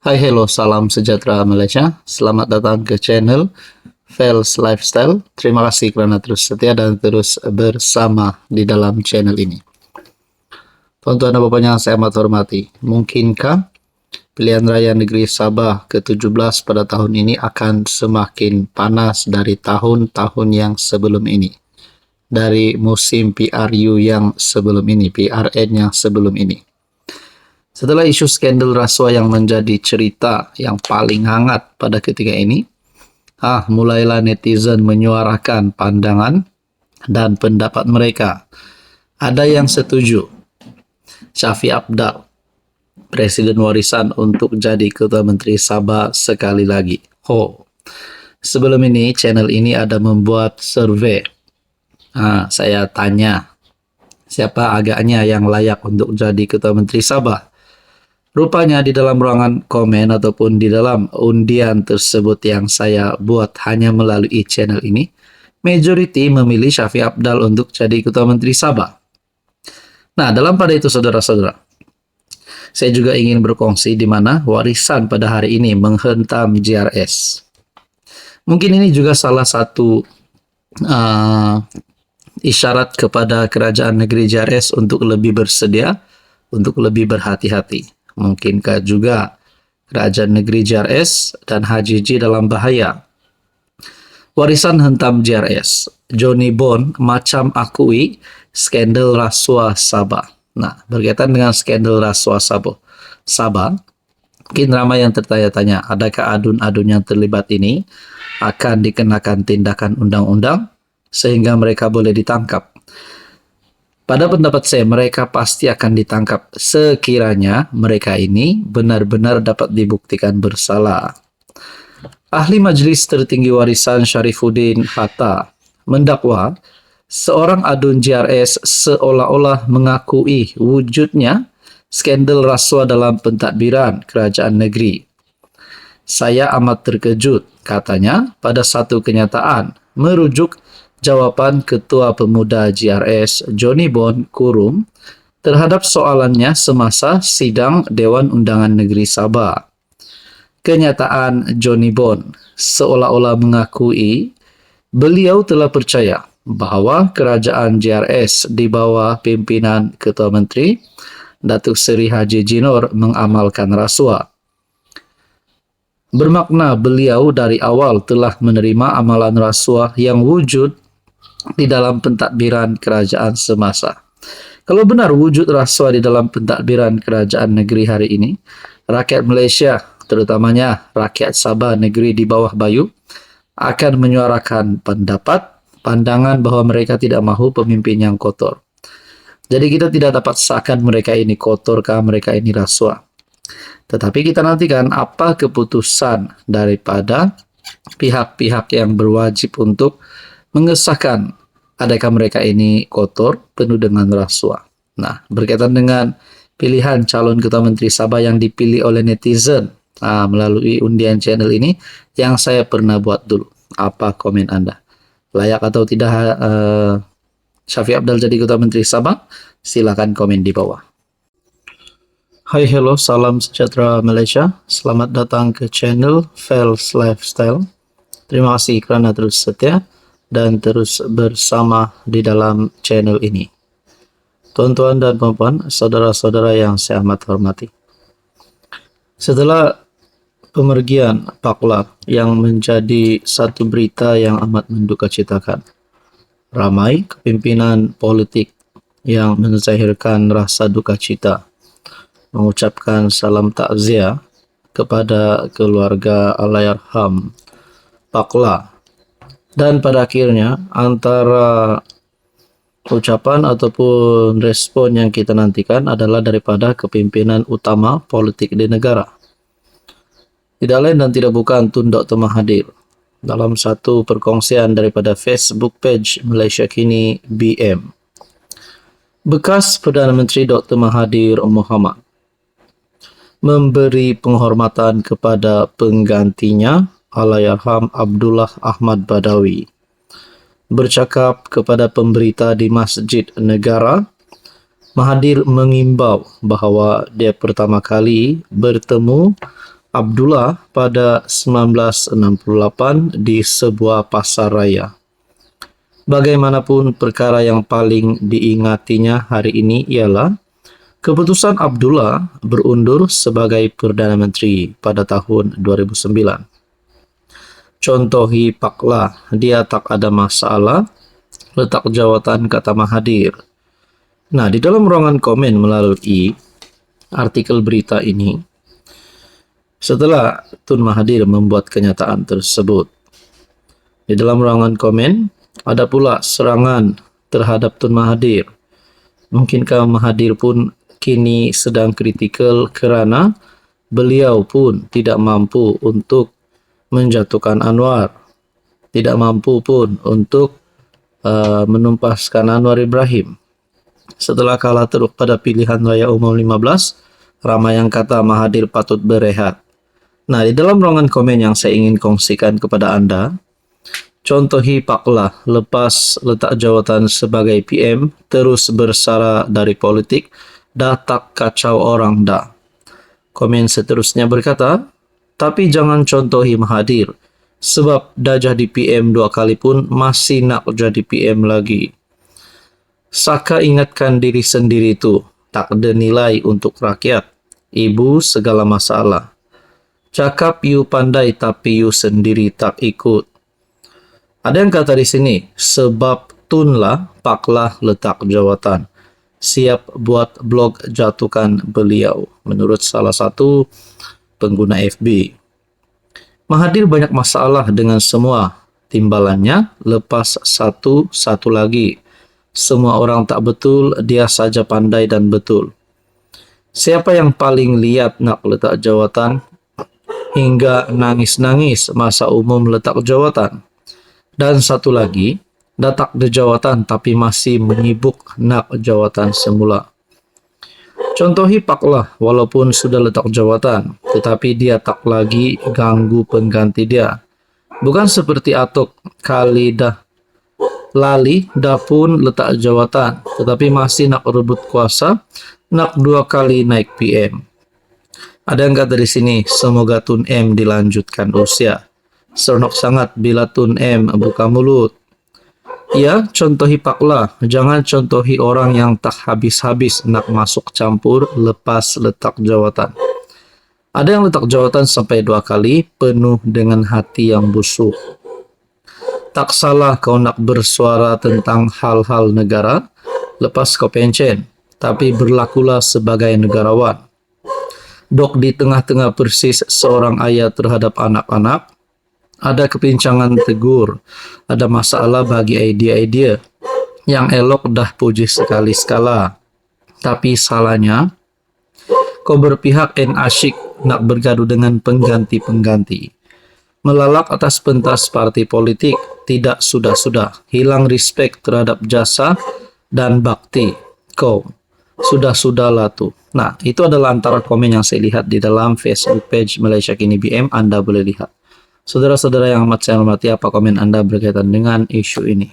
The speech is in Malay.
Hai, hello, salam sejahtera Malaysia. Selamat datang ke channel Fels Lifestyle. Terima kasih kerana terus setia dan terus bersama di dalam channel ini. Tuan-tuan dan puan yang saya amat hormati, mungkinkah pilihan raya negeri Sabah ke-17 pada tahun ini akan semakin panas dari tahun-tahun yang sebelum ini? Dari musim PRU yang sebelum ini, PRN yang sebelum ini. Setelah isu skandal rasuah yang menjadi cerita yang paling hangat pada ketika ini, mulailah netizen menyuarakan pandangan dan pendapat mereka. Ada yang setuju Shafie Apdal, Presiden warisan, untuk jadi Ketua Menteri Sabah sekali lagi. Sebelum ini, channel ini ada membuat survei. Saya tanya, siapa agaknya yang layak untuk jadi Ketua Menteri Sabah? Rupanya di dalam ruangan komen ataupun di dalam undian tersebut yang saya buat hanya melalui channel ini, majoriti memilih Shafie Apdal untuk jadi Ketua Menteri Sabah. Nah, dalam pada itu saudara-saudara, saya juga ingin berkongsi di mana warisan pada hari ini menghentam JRS. Mungkin ini juga salah satu isyarat kepada kerajaan negeri JRS untuk lebih bersedia, untuk lebih berhati-hati. Mungkinkah juga kerajaan negeri JRS dan HJJ dalam bahaya? Warisan hentam JRS. Johnny Bond macam akui skandal rasuah Sabah. Nah, berkaitan dengan skandal rasuah Sabah, mungkin ramai yang tertanya-tanya, adakah adun-adun yang terlibat ini akan dikenakan tindakan undang-undang sehingga mereka boleh ditangkap? Pada pendapat saya, mereka pasti akan ditangkap sekiranya mereka ini benar-benar dapat dibuktikan bersalah. Ahli Majlis Tertinggi Warisan Sharifuddin Hatta mendakwa seorang adun JRS seolah-olah mengakui wujudnya skandal rasuah dalam pentadbiran kerajaan negeri. Saya amat terkejut, katanya, pada satu kenyataan merujuk jawapan Ketua Pemuda JRS Johnny Bond Kurum terhadap soalannya semasa sidang Dewan Undangan Negeri Sabah. Kenyataan Johnny Bond seolah-olah mengakui beliau telah percaya bahawa kerajaan JRS di bawah pimpinan Ketua Menteri Datuk Seri Haji Jinor mengamalkan rasuah. Bermakna beliau dari awal telah menerima amalan rasuah yang wujud di dalam pentadbiran kerajaan semasa. Kalau benar wujud rasuah di dalam pentadbiran kerajaan negeri hari ini, rakyat Malaysia, terutamanya rakyat Sabah negeri di bawah Bayu, akan menyuarakan pandangan bahawa mereka tidak mahu pemimpin yang kotor. Jadi kita tidak dapat sahkan mereka ini kotorkah, mereka ini rasuah. Tetapi kita nantikan apa keputusan daripada pihak-pihak yang berwajib untuk mengesahkan adakah mereka ini kotor, penuh dengan rasuah. Nah, berkaitan dengan pilihan calon Ketua Menteri Sabah yang dipilih oleh netizen melalui undian channel ini yang saya pernah buat dulu. Apa komen Anda? Layak atau tidak Shafie Apdal jadi Ketua Menteri Sabah? Silakan komen di bawah. Hai, hello, salam sejahtera Malaysia. Selamat datang ke channel Fels Lifestyle. Terima kasih kerana terus setia dan terus bersama di dalam channel ini. Tuan-tuan dan puan-puan, saudara-saudara yang saya amat hormati. Setelah pemergian Pak Lak yang menjadi satu berita yang amat mendukacitakan, ramai kepimpinan politik yang menzahirkan rasa duka cita, mengucapkan salam takziah kepada keluarga Allahyarham Pak Lak. Dan pada akhirnya antara ucapan ataupun respon yang kita nantikan adalah daripada kepimpinan utama politik di negara. Tidak lain dan tidak bukan Tun Dr. Mahathir dalam satu perkongsian daripada Facebook page Malaysia Kini BM. Bekas Perdana Menteri Dr. Mahathir Mohamad memberi penghormatan kepada penggantinya Allahyarham Abdullah Ahmad Badawi. Bercakap kepada pemberita di Masjid Negara, Mahathir mengimbau bahawa dia pertama kali bertemu Abdullah pada 1968 di sebuah pasar raya. Bagaimanapun, perkara yang paling diingatinya hari ini ialah keputusan Abdullah berundur sebagai Perdana Menteri pada tahun 2009. Contohi paklah, dia tak ada masalah, letak jawatan kata Mahathir. Nah, di dalam ruangan komen melalui artikel berita ini, setelah Tun Mahathir membuat kenyataan tersebut, di dalam ruangan komen ada pula serangan terhadap Tun Mahathir. Mungkinkah Mahathir pun kini sedang kritikal kerana beliau pun tidak mampu untuk menjatuhkan Anwar, tidak mampu pun untuk menumpaskan Anwar Ibrahim. Setelah kalah teruk pada pilihan raya umum 15, ramai yang kata Mahathir patut berehat. Nah, di dalam ruangan komen yang saya ingin kongsikan kepada Anda, contohi paklah lepas letak jawatan sebagai PM terus bersara dari politik, dah tak kacau orang dah. Komen seterusnya berkata, tapi jangan contohi Mahathir, sebab dah jadi PM 2 kali pun masih nak jadi PM lagi. Saka ingatkan diri sendiri tu, tak ada nilai untuk rakyat. Ibu segala masalah. Cakap you pandai tapi you sendiri tak ikut. Ada yang kata di sini, sebab tunlah paklah letak jawatan. Siap buat blog jatuhkan beliau, menurut salah satu pengguna FB. Mahathir banyak masalah dengan semua timbalannya, lepas satu lagi. Semua orang tak betul, dia saja pandai dan betul. Siapa yang paling lihat nak letak jawatan hingga nangis-nangis masa umum letak jawatan? Dan satu lagi, dah tak ada jawatan tapi masih menyibuk nak jawatan semula. Contohi paklah, walaupun sudah letak jawatan, tetapi dia tak lagi ganggu pengganti dia. Bukan seperti Atok, kali dah lali, dah pun letak jawatan, tetapi masih nak rebut kuasa, nak 2 kali naik PM. Ada yang kata di sini, semoga Tun M dilanjutkan usia. Seronok sangat bila Tun M buka mulut. Ya, contohi paklah, jangan contohi orang yang tak habis-habis nak masuk campur lepas letak jawatan. Ada yang letak jawatan sampai 2 kali, penuh dengan hati yang busuk. Tak salah kau nak bersuara tentang hal-hal negara, lepas kau pencen, tapi berlakulah sebagai negarawan. Dok di tengah-tengah persis seorang ayah terhadap anak-anak, ada kepincangan tegur, ada masalah bagi idea-idea. Yang elok dah puji sekali-sekala. Tapi salahnya, kau berpihak dan asyik nak bergaduh dengan pengganti-pengganti. Melalak atas pentas parti politik, tidak sudah-sudah. Hilang respect terhadap jasa dan bakti. Kau, sudah-sudahlah tu. Nah, itu adalah antara komen yang saya lihat di dalam Facebook page Malaysia Kini BM. Anda boleh lihat. Saudara-saudara yang amat saya hormati, apa komen Anda berkaitan dengan isu ini?